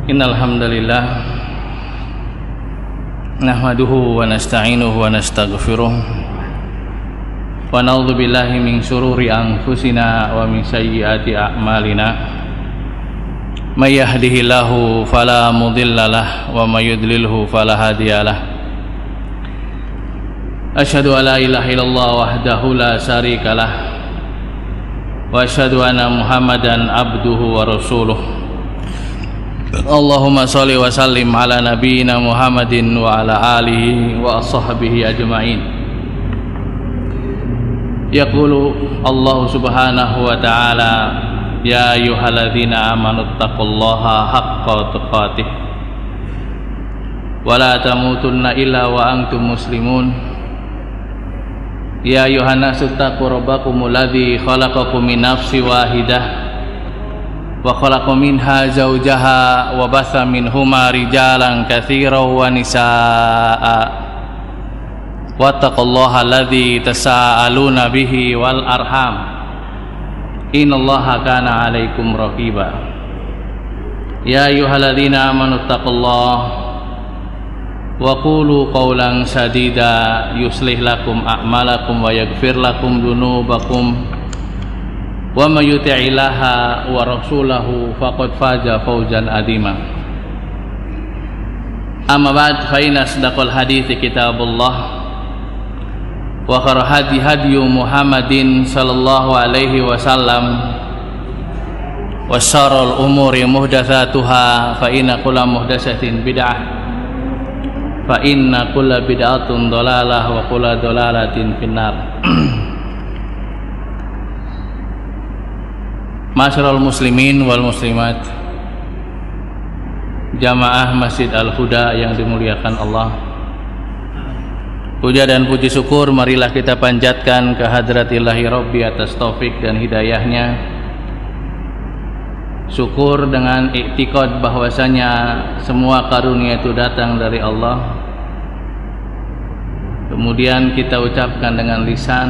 Innal hamdalillah nahmaduhu wa nasta'inuhu wa nastaghfiruh wa na'udzu billahi min syururi anfusina wa min sayyiati a'malina may yahdihillahu fala mudhillalah wa may yudlilhu fala hadiyalah. Asyhadu an la ilaha illallah wahdahu la syarikalah wa asyhadu anna Muhammadan abduhu wa rasuluh. Allahumma sholli wa sallim ala nabiyyina Muhammadin wa ala alihi wa ashabihi ajma'in. Yaqulu Allah subhanahu wa ta'ala, ya ayyuhalladzina amanu taqullaha haqqa tuqatih wa la tamutunna illa wa antum muslimun. Ya ayyuhan nasu taqu rabbakumul ladzi khalaqakum min nafsin wahidah wa khalaqa minha zawjaha wa batha minhuma rijalan katsiran wa nisaa wattaqullaha alladzi tasaaluna bihi wal arham innallaha kana 'alaikum raqiba. Ya ayyuhalladzina amanu taqullaha wa qulu qawlan sadida yuslih lakum a'malakum wa yaghfir lakum dzunubakum wa may yuti'illaha wa rasulahu faqad faza fawzan adzima. Amma ba'd, fa inna asdaqal hadithi kitabullah wa khairal hadi Muhammadin sallallahu alaihi wasallam wa syarrul umuri muhdatsatuha fa inna kulla muhdatsatin bid'ah fa inna kulla bid'atin dhalalah wa kulla dhalalatin finnar. Masyarul muslimin wal muslimat, jamaah Masjid Al-Huda yang dimuliakan Allah, puja dan puji syukur marilah kita panjatkan ke hadratillahi Rabbi atas taufik dan hidayahnya. Syukur dengan iktikad bahwasanya semua karunia itu datang dari Allah. Kemudian kita ucapkan dengan lisan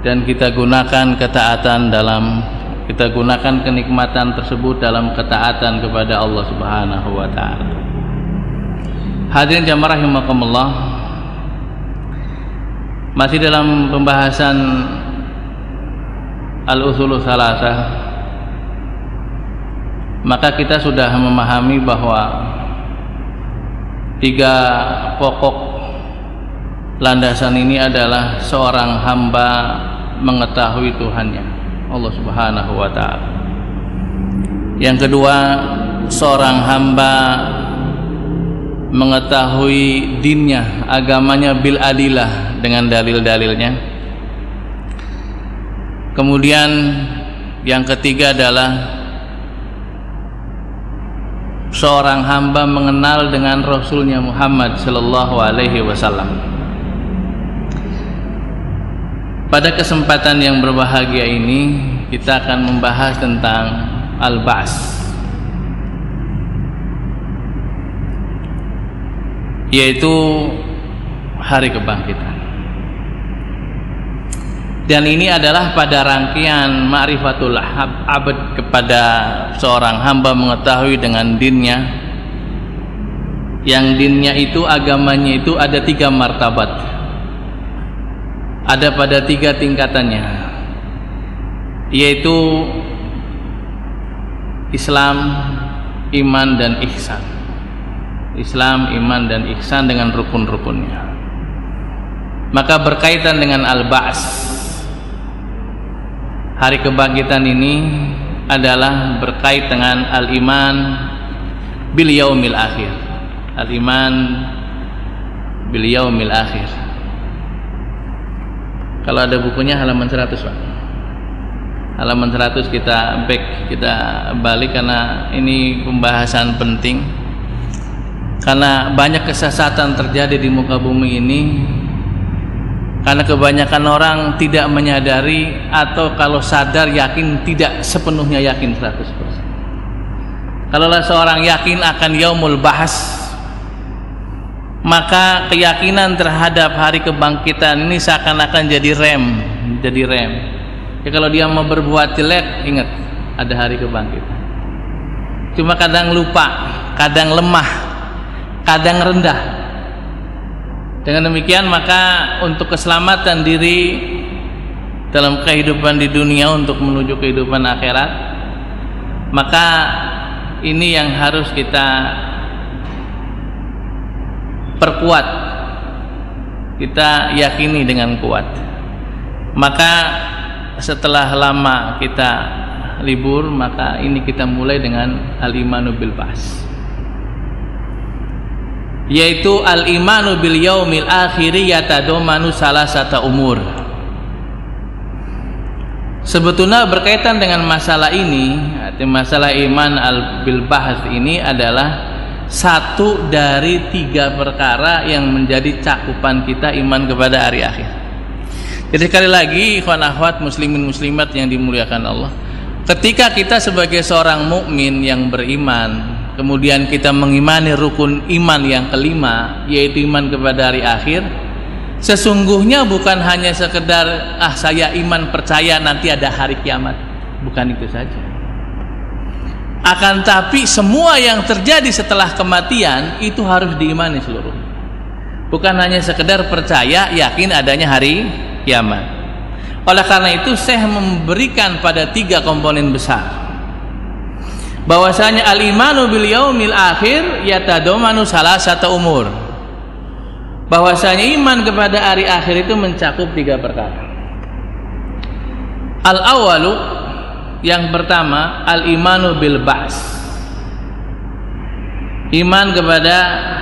dan kita gunakan kita gunakan kenikmatan tersebut dalam ketaatan kepada Allah Subhanahu wa taala. Hadirin jamaah rahimakumullah, masih dalam pembahasan al-usulul salasah, maka kita sudah memahami bahwa tiga pokok landasan ini adalah seorang hamba mengetahui Tuhannya, Allah Subhanahu wa ta'ala. Yang kedua, seorang hamba mengetahui dinnya, agamanya bil adilah, dengan dalil-dalilnya. Kemudian yang ketiga adalah seorang hamba mengenal dengan Rasulnya Muhammad sallallahu alaihi wasallam. Pada kesempatan yang berbahagia ini kita akan membahas tentang al-ba's, yaitu hari kebangkitan. Dan ini adalah pada rangkaian ma'rifatul abad, kepada seorang hamba mengetahui dengan dinnya, yang dinnya itu, agamanya itu ada tiga martabat, ada pada tiga tingkatannya, yaitu Islam, iman, dan ihsan. Islam, iman, dan ihsan dengan rukun-rukunnya. Maka berkaitan dengan al-ba's, hari kebangkitan ini adalah berkait dengan al-iman bil yaumil akhir. Al-iman bil yaumil akhir. Kalau ada bukunya halaman 100, Pak. Halaman 100 kita balik karena ini pembahasan penting. Karena banyak kesesatan terjadi di muka bumi ini karena kebanyakan orang tidak menyadari, atau kalau sadar yakin tidak sepenuhnya yakin 100%. Kalau seorang yakin akan yaumul bahas, maka keyakinan terhadap hari kebangkitan ini seakan-akan jadi rem. Ya, kalau dia mau berbuat jelek, ingat ada hari kebangkitan. cuma kadang lupa, kadang lemah, kadang rendah. Dengan demikian maka untuk keselamatan diri dalam kehidupan di dunia untuk menuju kehidupan akhirat, maka ini yang harus kita perkuat, kita yakini dengan kuat. Maka setelah lama kita libur, maka ini kita mulai dengan al-imanu bil ba'ts, yaitu al-imanu bil yaumil akhiri yatadomanu salasata umur. Sebetulnya berkaitan dengan masalah ini, masalah iman bil ba'ts ini adalah satu dari 3 perkara yang menjadi cakupan kita iman kepada hari akhir. Jadi sekali lagi ikhwan akhwat muslimin muslimat yang dimuliakan Allah, ketika kita sebagai seorang mukmin yang beriman, kemudian kita mengimani rukun iman yang kelima, yaitu iman kepada hari akhir, sesungguhnya bukan hanya sekedar saya iman percaya nanti ada hari kiamat, bukan itu saja. Akan tapi semua yang terjadi setelah kematian itu harus diimani seluruh. Bukan hanya sekedar percaya yakin adanya hari kiamat. Oleh karena itu saya memberikan pada 3 komponen besar, bahwasanya al-imanu bil yaumil akhir yatadomanu salasata umur, bahwasanya iman kepada hari akhir itu mencakup 3 perkara. Al-awalu, yang pertama, al-imanu bil ba'ts, iman kepada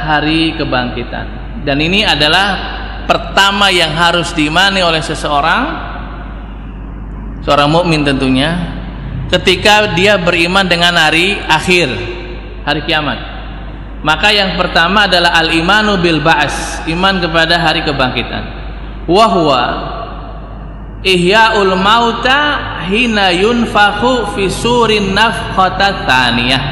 hari kebangkitan. Dan ini adalah pertama yang harus diimani oleh seorang mukmin tentunya, ketika dia beriman dengan hari akhir, hari kiamat. Maka yang pertama adalah al-imanu bil ba'ts, iman kepada hari kebangkitan. Wa huwa ihya'ul mauta hina yunfakhu fi surin nafkhatat tsaniyah.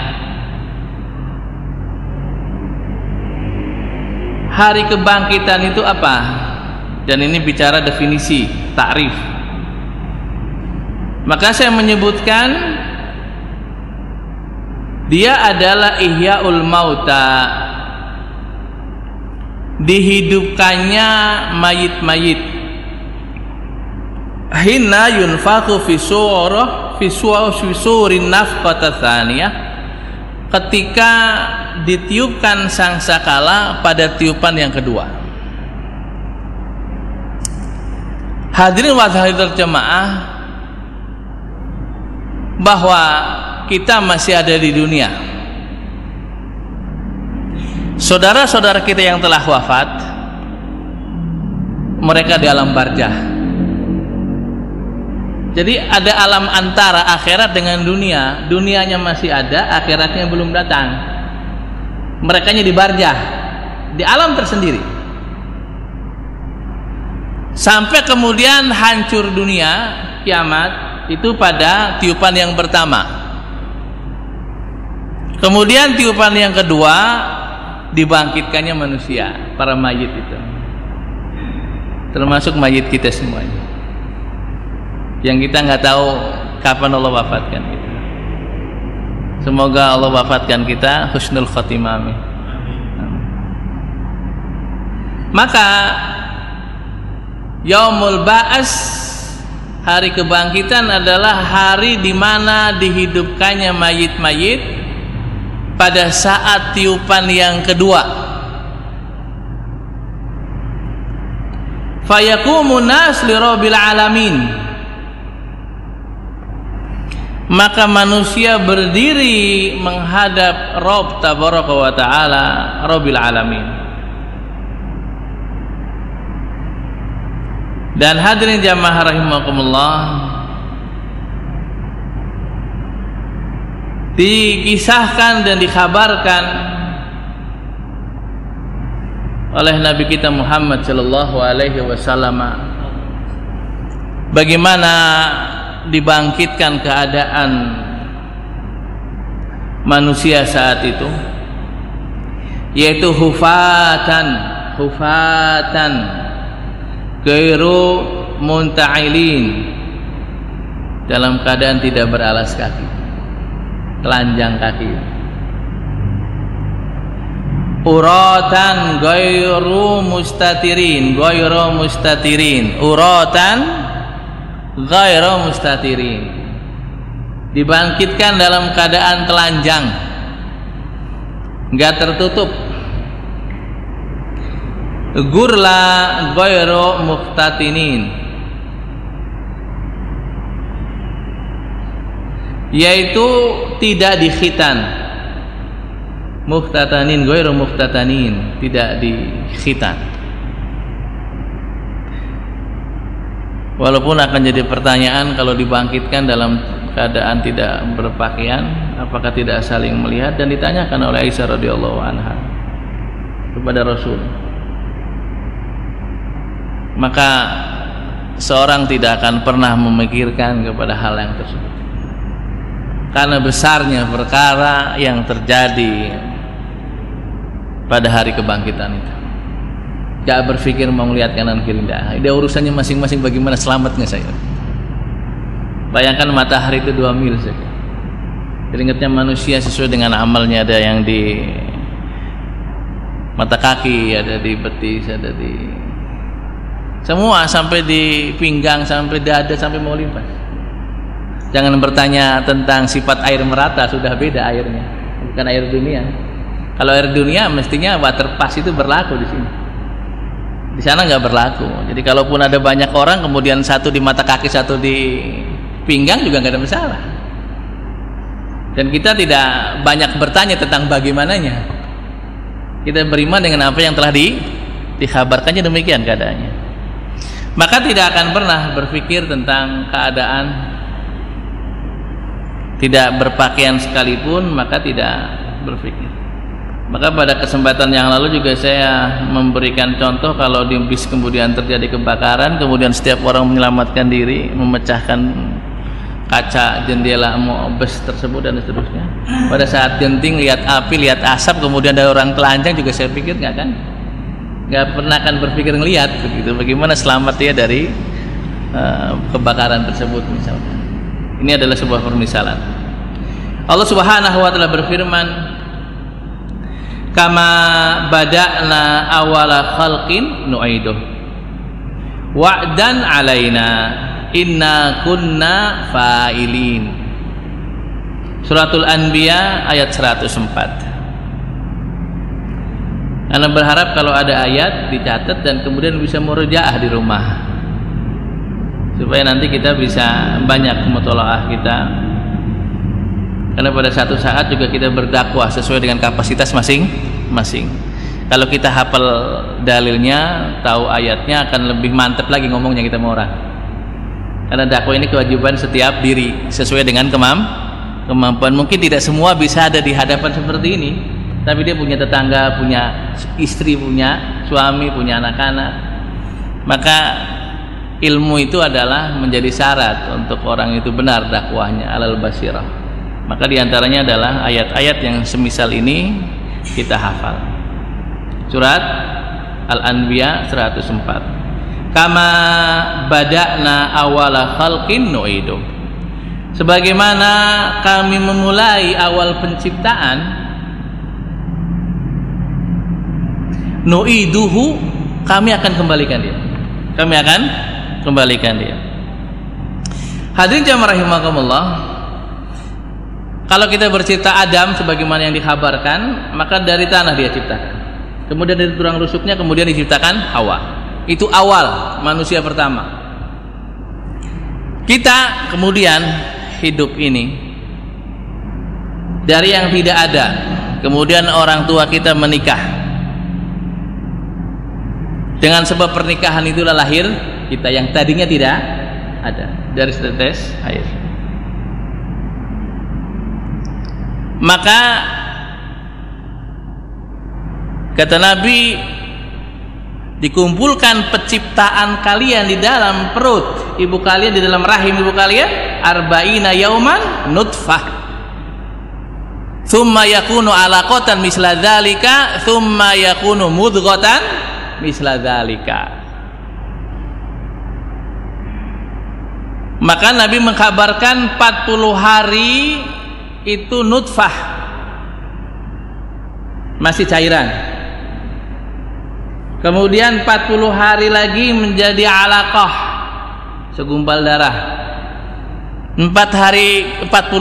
Hari kebangkitan itu apa? Dan ini bicara definisi, takrif. Maka saya menyebutkan dia adalah ihya'ul mauta, dihidupkannya mayit-mayit. Hina yunfakhu fi surin nafkhatat tsaniyah, ketika ditiupkan sangkakala pada tiupan yang kedua. Hadirin wa hadirat jamaah, bahwa kita masih ada di dunia. Saudara-saudara kita yang telah wafat, mereka di alam barzah. Jadi ada alam antara akhirat dengan dunia. Dunianya masih ada, akhiratnya belum datang. Merekanya di barzah, di alam tersendiri. Sampai kemudian hancur dunia, kiamat itu pada tiupan yang pertama. Kemudian tiupan yang kedua, dibangkitkannya manusia, para mayit itu, termasuk mayit kita semuanya, yang kita nggak tahu kapan Allah wafatkan kita. Semoga Allah wafatkan kita husnul khotimah. Amin. Maka yaumul ba'ats, hari kebangkitan, adalah hari di mana dihidupkannya mayit-mayit pada saat tiupan yang kedua. Fayaqumun nas li rabbil alamin, maka manusia berdiri menghadap Rabb tabaraka wa ta'ala, Rabbil alamin. Dan hadirin jamaah rahimakumullah, dikisahkan dan dikhabarkan oleh Nabi kita Muhammad sallallahu alaihi wasallam bagaimana dibangkitkan keadaan manusia saat itu, yaitu hufatan ghairu munta'ilin, dalam keadaan tidak beralas kaki, telanjang kaki. uratan ghairu mustatirin, uratan ghairu mustatirin, dibangkitkan dalam keadaan telanjang, enggak tertutup. Gurla ghairu muhtatinin, yaitu tidak dikhitan. Muhtatanin ghairu muhtatanin, tidak dikhitan. Walaupun akan jadi pertanyaan kalau dibangkitkan dalam keadaan tidak berpakaian, apakah tidak saling melihat, dan ditanyakan oleh Aisyah radhiyallahu anha kepada Rasul. Maka seorang tidak akan pernah memikirkan kepada hal yang tersebut, karena besarnya perkara yang terjadi pada hari kebangkitan itu. Gak berpikir mau melihat kanan kiri, tidak. Dia urusannya masing-masing, bagaimana selamatnya saya. Bayangkan matahari itu 2 mil saja. Keringatnya manusia sesuai dengan amalnya, ada yang di mata kaki, ada di betis, ada di semua, sampai di pinggang, sampai dada, sampai mau limpas. Jangan bertanya tentang sifat air merata, sudah beda airnya, bukan air dunia. Kalau air dunia mestinya water pass itu berlaku di sini. Di sana nggak berlaku. Jadi kalaupun ada banyak orang, kemudian satu di mata kaki, satu di pinggang, juga nggak ada masalah. Dan kita tidak banyak bertanya tentang bagaimananya. Kita beriman dengan apa yang telah dikhabarkannya, demikian keadaannya. Maka tidak akan pernah berpikir tentang keadaan tidak berpakaian sekalipun, maka tidak berpikir. Maka pada kesempatan yang lalu juga saya memberikan contoh, kalau di bis kemudian terjadi kebakaran, kemudian setiap orang menyelamatkan diri, memecahkan kaca jendela bus tersebut dan seterusnya. Pada saat genting, lihat api, lihat asap, kemudian ada orang telanjang, juga saya pikir nggak pernah akan berpikir ngelihat begitu, bagaimana selamat dia dari kebakaran tersebut misalnya. Ini adalah sebuah permisalan. Allah Subhanahu wa taala berfirman, kama bada'na awala khalqin nu'iduh wa'dan alaina inna kunna fa'ilin. Suratul Anbiya ayat 104. Anda berharap kalau ada ayat dicatat dan kemudian bisa murojaah di rumah, supaya nanti kita bisa banyak mutolaah kita, karena pada satu saat juga kita berdakwah sesuai dengan kapasitas masing-masing. Kalau kita hafal dalilnya, tahu ayatnya, akan lebih mantap lagi ngomongnya kita sama orang. Karena dakwah ini kewajiban setiap diri sesuai dengan kemampuan. Mungkin tidak semua bisa ada di hadapan seperti ini, tapi dia punya tetangga, punya istri, punya suami, punya anak-anak. Maka ilmu itu adalah menjadi syarat untuk orang itu benar dakwahnya alal basirah. Maka diantaranya adalah ayat-ayat yang semisal ini kita hafal. Surat Al-Anbiya 104. Kama bada'na awala khalqin nu'idu. Sebagaimana kami memulai awal penciptaan, nu'iduhu, kami akan kembalikan dia. Kami akan kembalikan dia. Hadirin jamaah rahimakumullah, kalau kita bercerita Adam sebagaimana yang dikhabarkan, maka dari tanah dia ciptakan. Kemudian dari tulang rusuknya kemudian diciptakan Hawa. Itu awal manusia pertama. Kita kemudian hidup ini dari yang tidak ada. Kemudian orang tua kita menikah. Dengan sebab pernikahan itulah lahir kita yang tadinya tidak ada, dari setetes air. Maka kata Nabi, dikumpulkan penciptaan kalian di dalam perut ibu kalian, di dalam rahim ibu kalian, arba'ina yauman nutfah, thumma yakunu alaqatan misla dzalika, thumma yakunu mudghatan misla dzalika. Maka Nabi mengkabarkan 40 hari itu nutfah, masih cairan. Kemudian 40 hari lagi menjadi alaqah, segumpal darah. 40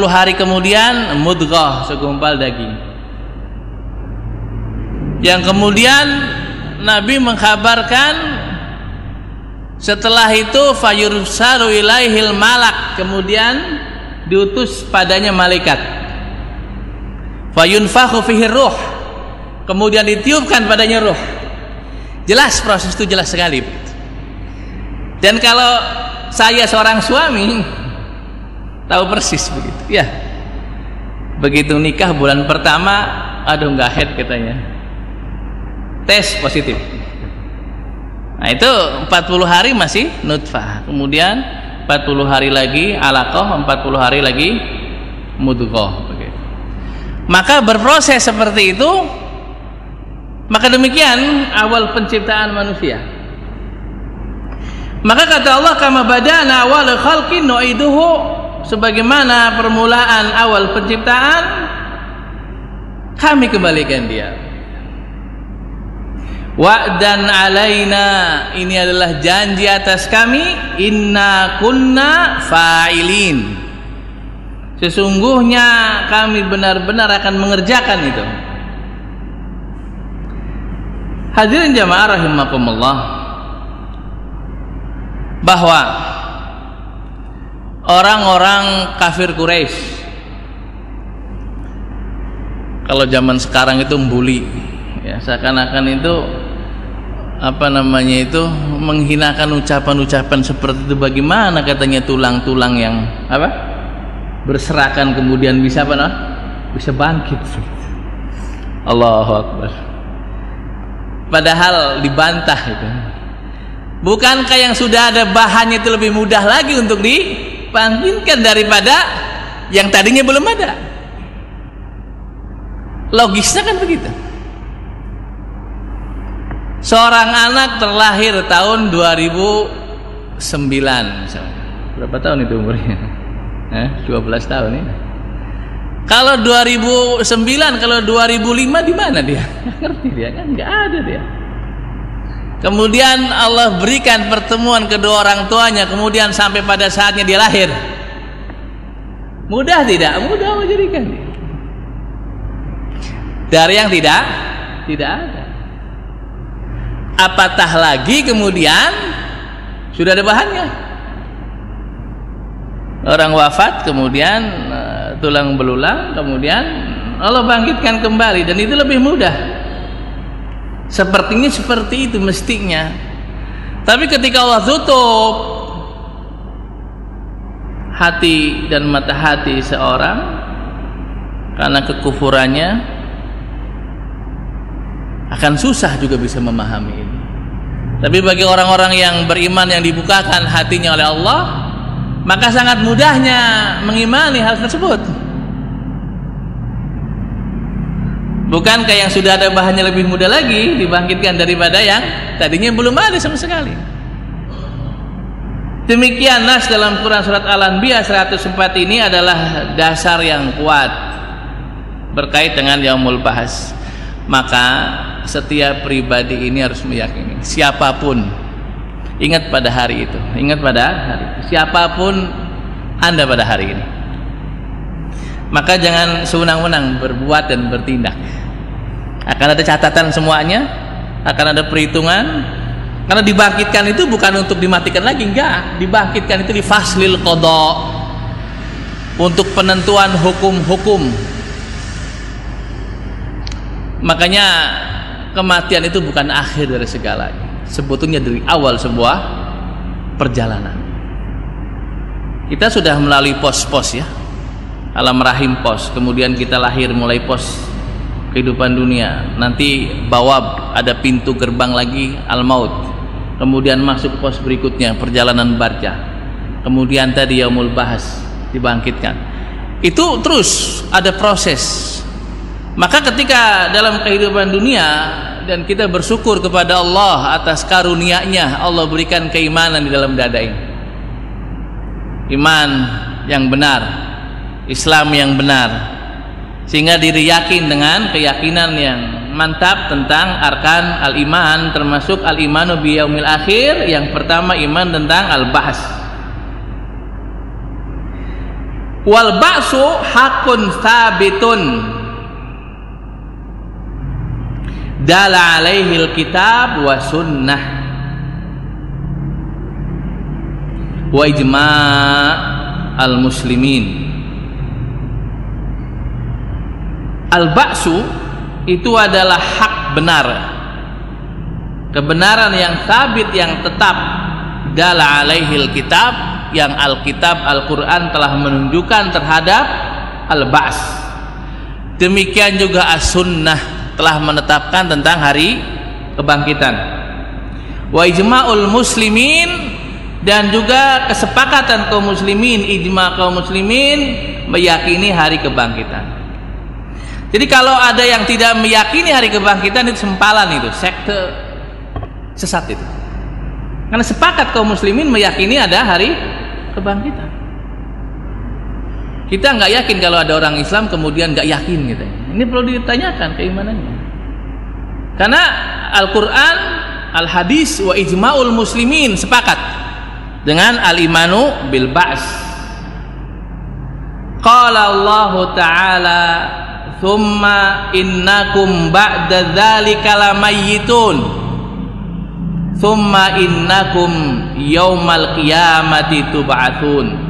hari kemudian mudghah, segumpal daging. Yang kemudian Nabi mengkabarkan setelah itu fayursalu ilaihil malak, kemudian diutus padanya malaikat. Fayunfakhu fihi ruh, kemudian ditiupkan padanya ruh. Jelas, proses itu jelas sekali. Dan kalau saya seorang suami tahu persis begitu. Ya. Begitu nikah bulan pertama, aduh nggak head katanya. Tes positif. Nah, itu 40 hari masih nutfah. Kemudian 40 hari lagi alaqah, 40 hari lagi mudghah begitu. Maka berproses seperti itu. Maka demikian awal penciptaan manusia. Maka kata Allah, kama badana awal khalqin nu'iduhu, sebagaimana permulaan awal penciptaan kami kembalikan dia. Wa'dan alaina, ini adalah janji atas kami, inna kunna fa'ilin, sesungguhnya kami benar-benar akan mengerjakan itu. Hadirin jamaah rahimakumullah, bahwa orang-orang kafir Quraisy kalau zaman sekarang itu membuli, ya, seakan-akan itu menghinakan ucapan-ucapan seperti itu. Bagaimana katanya tulang-tulang yang berserakan kemudian bisa bisa bangkit. Allahu Akbar. Padahal dibantah itu. Bukankah yang sudah ada bahannya itu lebih mudah lagi untuk dibangkitkan daripada yang tadinya belum ada? Logisnya kan begitu. Seorang anak terlahir tahun 2009 misalnya. Berapa tahun itu umurnya? 12 tahun ya. Kalau 2009, kalau 2005 di mana dia? Nggak ngerti dia, kan nggak ada dia. Kemudian Allah berikan pertemuan kedua orang tuanya, kemudian sampai pada saatnya dia lahir. Mudah tidak? Mudah menjadikan dia. Dari yang tidak ada. Apatah lagi kemudian sudah ada bahannya. Orang wafat kemudian tulang belulang, kemudian Allah bangkitkan kembali, dan itu lebih mudah. Sepertinya seperti itu mestinya. Tapi ketika Allah tutup hati dan mata hati seorang karena kekufurannya, akan susah juga bisa memahami ini. Tapi bagi orang-orang yang beriman, yang dibukakan hatinya oleh Allah, maka sangat mudahnya mengimani hal tersebut. Bukankah yang sudah ada bahannya lebih mudah lagi dibangkitkan daripada yang tadinya belum ada sama sekali? Demikian nas dalam Quran surat Al-Anbiya 104 ini adalah dasar yang kuat berkait dengan yaumul bahas. Maka setiap pribadi ini harus meyakini, siapapun, ingat pada hari itu, ingat pada hari itu, siapapun Anda pada hari ini, maka jangan sewenang-wenang berbuat dan bertindak. Akan ada catatan semuanya, akan ada perhitungan. Karena dibangkitkan itu bukan untuk dimatikan lagi, enggak. Dibangkitkan itu di faslil qada, untuk penentuan hukum-hukum. Makanya kematian itu bukan akhir dari segalanya, sebetulnya dari awal sebuah perjalanan. Kita sudah melalui pos-pos ya, alam rahim pos, kemudian kita lahir mulai pos kehidupan dunia, nanti bawab, ada pintu gerbang lagi al-maut, kemudian masuk pos berikutnya perjalanan barzah, kemudian tadi yaumul bahas, dibangkitkan. Itu terus ada proses. Maka ketika dalam kehidupan dunia dan kita bersyukur kepada Allah atas karunia-Nya, Allah berikan keimanan di dalam dada ini, iman yang benar, Islam yang benar, sehingga diri yakin dengan keyakinan yang mantap tentang arkan al-iman, termasuk al-imanu bi yaumil akhir. Yang pertama iman tentang al-ba'ts. Wal ba'su hakun sabitun dala alaihil kitab wa sunnah wa ijma' al muslimin. Al-ba'su itu adalah hak benar, kebenaran yang sabit, yang tetap. Dala alaihil kitab, yang Alkitab Al-Quran telah menunjukkan terhadap al-ba's. Demikian juga as-sunnah telah menetapkan tentang hari kebangkitan. Wa ijma'ul muslimin, dan juga kesepakatan kaum muslimin, ijma' kaum muslimin meyakini hari kebangkitan. Jadi kalau ada yang tidak meyakini hari kebangkitan, itu sempalan, itu sekte sesat itu. Karena sepakat kaum muslimin meyakini ada hari kebangkitan. Kita nggak yakin kalau ada orang Islam kemudian nggak yakin gitu. Ini perlu ditanyakan keimanannya. Karena Al-Quran, Al-Hadis, wa ijma'ul muslimin sepakat dengan al-imanu bil ba's. Qala Allah Ta'ala thumma innakum ba'da dzalika lamayyitun thumma innakum yaumal qiyamati tub'atsun.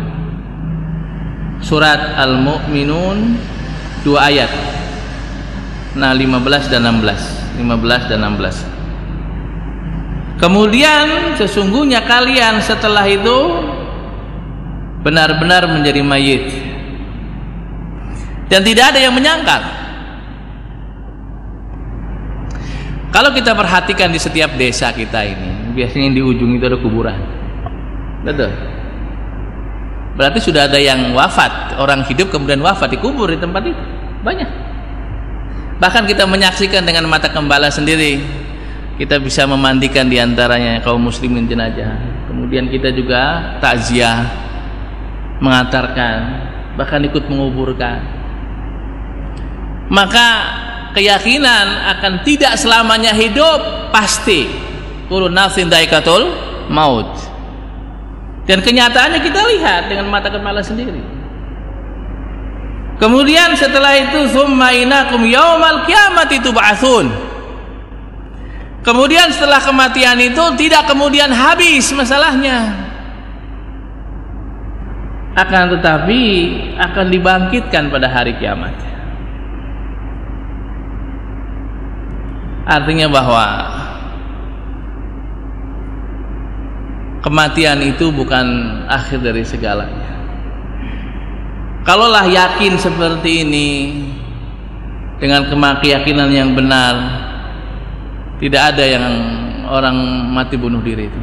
Surat Al-Mu'minun 2 ayat. Nah, 15 dan 16. Kemudian sesungguhnya kalian setelah itu benar-benar menjadi mayit, dan tidak ada yang menyangkal. Kalau kita perhatikan di setiap desa kita ini, biasanya di ujung itu ada kuburan. Betul. Berarti sudah ada yang wafat, orang hidup kemudian wafat, dikubur di tempat itu. Banyak. Bahkan kita menyaksikan dengan mata kepala sendiri. Kita bisa memandikan diantaranya kaum muslimin jenazah. Kemudian kita juga takziah, mengantarkan, bahkan ikut menguburkan. Maka keyakinan akan tidak selamanya hidup pasti. Kullu nafsin dha'iqatul maut. Dan kenyataannya kita lihat dengan mata kepala sendiri. Kemudian setelah itu tsumma innakum yaumal qiyamati tub'atsun. Kemudian setelah kematian itu tidak kemudian habis masalahnya, akan tetapi akan dibangkitkan pada hari kiamat. Artinya bahwa kematian itu bukan akhir dari segalanya. Kalaulah yakin seperti ini dengan keyakinan yang benar, tidak ada yang orang mati bunuh diri itu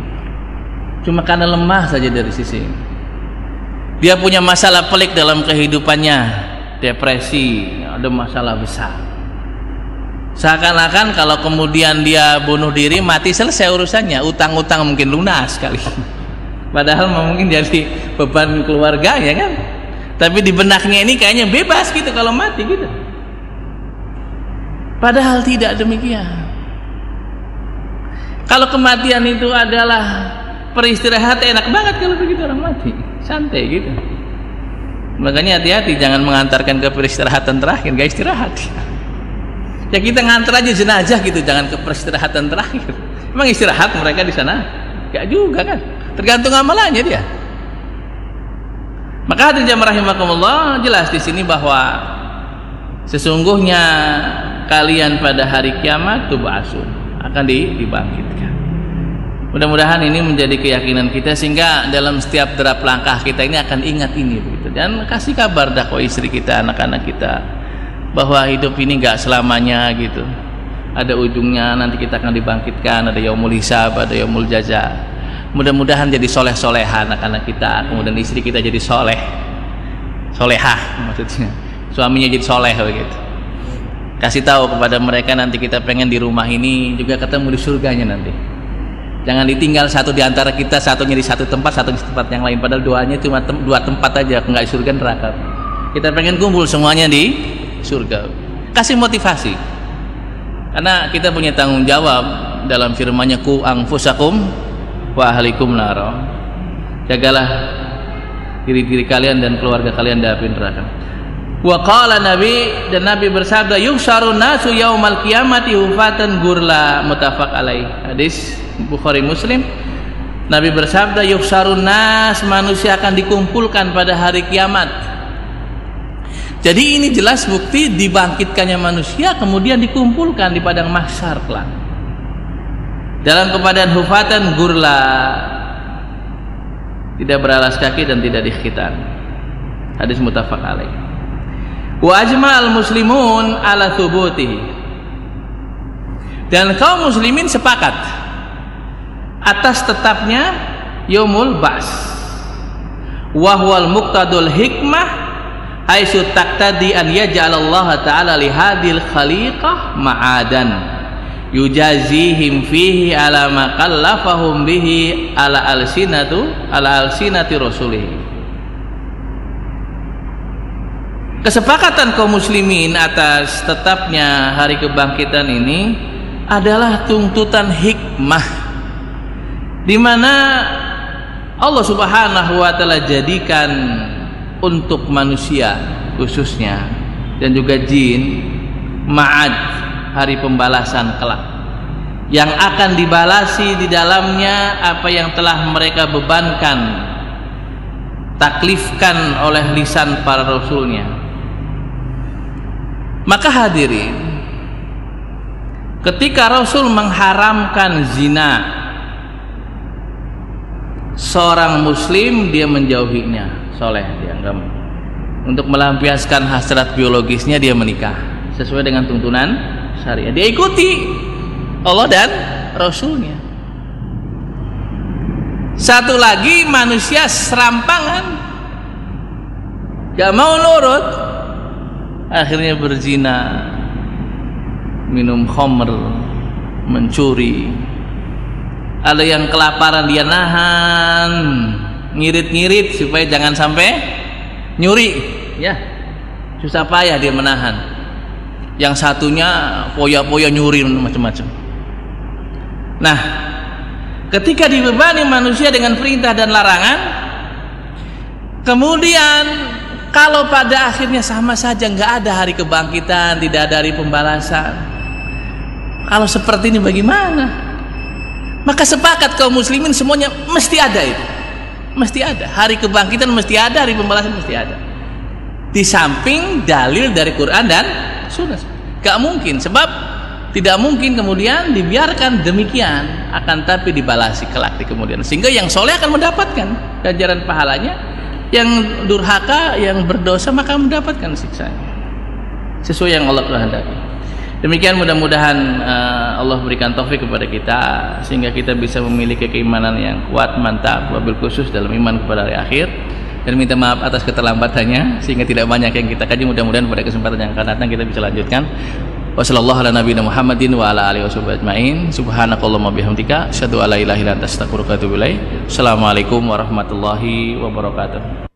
cuma karena lemah saja dari sisi ini. Dia punya masalah pelik dalam kehidupannya, depresi, ada masalah besar. Seakan-akan kalau kemudian dia bunuh diri, mati, selesai urusannya, utang-utang mungkin lunas sekali. Padahal mungkin jadi beban keluarganya kan. Tapi di benaknya ini kayaknya bebas gitu kalau mati gitu. Padahal tidak demikian. Kalau kematian itu adalah peristirahatan, enak banget kalau begitu orang mati, santai gitu. Makanya hati-hati jangan mengantarkan ke peristirahatan terakhir, gak istirahat. Ya kita ngantar aja jenazah gitu, jangan ke peristirahatan terakhir. Emang istirahat mereka di sana? Gak juga kan, tergantung amalannya dia. Maka hadirin rahimakumullah, jelas di sini bahwa sesungguhnya kalian pada hari kiamat tub'atsun, akan dibangkitkan. Mudah-mudahan ini menjadi keyakinan kita sehingga dalam setiap derap langkah kita ini akan ingat ini begitu. Dan kasih kabar dakwah istri kita, anak-anak kita, bahwa hidup ini gak selamanya gitu. Ada ujungnya, nanti kita akan dibangkitkan, ada yaumul hisab, ada yaumul jaza. Mudah-mudahan jadi soleh-soleha anak-anak kita, kemudian istri kita jadi solehah maksudnya, suaminya jadi soleh begitu. Kasih tahu kepada mereka nanti kita pengen di rumah ini juga ketemu di surganya nanti. Jangan ditinggal satu di antara kita, satunya di satu tempat, satu di tempat yang lain. Padahal doanya cuma dua tempat aja, nggak di surga neraka. Kita pengen kumpul semuanya di surga. Kasih motivasi. Karena kita punya tanggung jawab dalam firman-Nya, ku anfusakum wa ahlikum naro. Jagalah diri kalian dan keluarga kalian dari api neraka. Wa qala Nabi, dan Nabi bersabda, yuhsyarun nasu yaumal qiyamati hufatan gurla, muttafaq alaih. Hadis Bukhari Muslim. Nabi bersabda, yuhsyarun nas, manusia akan dikumpulkan pada hari kiamat. Jadi ini jelas bukti dibangkitkannya manusia kemudian dikumpulkan di padang mahsyar kelak dalam keadaan hufatan gurla, tidak beralas kaki dan tidak dikhitan. Hadis muttafaq alaih. Wa ajma'al muslimun ala thubutihi, dan kaum muslimin sepakat atas tetapnya yaumul ba's, wa huwal muqtadul hikmah haitsu taqtadi an yaj'alallaha ta'ala li hadhil khaliqah ma'adan yujazihim fihi ala ma kallafahum bihi ala alsinati rasulih. Kesepakatan kaum muslimin atas tetapnya hari kebangkitan ini adalah tuntutan hikmah, di mana Allah Subhanahu wa taala jadikan untuk manusia khususnya dan juga jin ma'ad, hari pembalasan kelak, yang akan dibalasi di dalamnya apa yang telah mereka bebankan, taklifkan oleh lisan para rasulnya. Maka hadirin, ketika Rasul mengharamkan zina, seorang muslim dia menjauhinya, soleh dia, enggak, untuk melampiaskan hasrat biologisnya dia menikah sesuai dengan tuntunan syariat, dia ikuti Allah dan Rasulnya. Satu lagi, manusia serampangan, gak mau nurut, akhirnya berzina, minum khamr, mencuri. Ada yang kelaparan dia nahan, ngirit-ngirit supaya jangan sampai nyuri, ya, susah payah dia menahan. Yang satunya poya-poya nyuri macam-macam. Nah, ketika dibebani manusia dengan perintah dan larangan, kemudian kalau pada akhirnya sama saja, nggak ada hari kebangkitan, tidak ada hari pembalasan, kalau seperti ini bagaimana? Maka sepakat kaum muslimin semuanya mesti ada itu, mesti ada hari kebangkitan, mesti ada hari pembalasan, mesti ada. Di samping dalil dari Quran dan Sunnah, gak mungkin, sebab tidak mungkin kemudian dibiarkan demikian, akan tapi dibalasi kelak di kemudian, sehingga yang soleh akan mendapatkan ganjaran pahalanya, yang durhaka, yang berdosa maka mendapatkan siksanya sesuai yang Allah kehendaki. Demikian, mudah-mudahan Allah berikan taufik kepada kita sehingga kita bisa memiliki keimanan yang kuat, mantap, wabil khusus dalam iman kepada hari akhir. Dan minta maaf atas keterlambatannya sehingga tidak banyak yang kita kaji. Mudah-mudahan pada kesempatan yang akan datang kita bisa lanjutkan. Wassallallahu ala nabiyina Muhammadin wa ala alihi washabbihi ajmain. Subhanakallahumma bihamdika asyhadu an la ilaha illa anta astaghfiruka wa atubu ilaik. Assalamualaikum warahmatullahi wabarakatuh.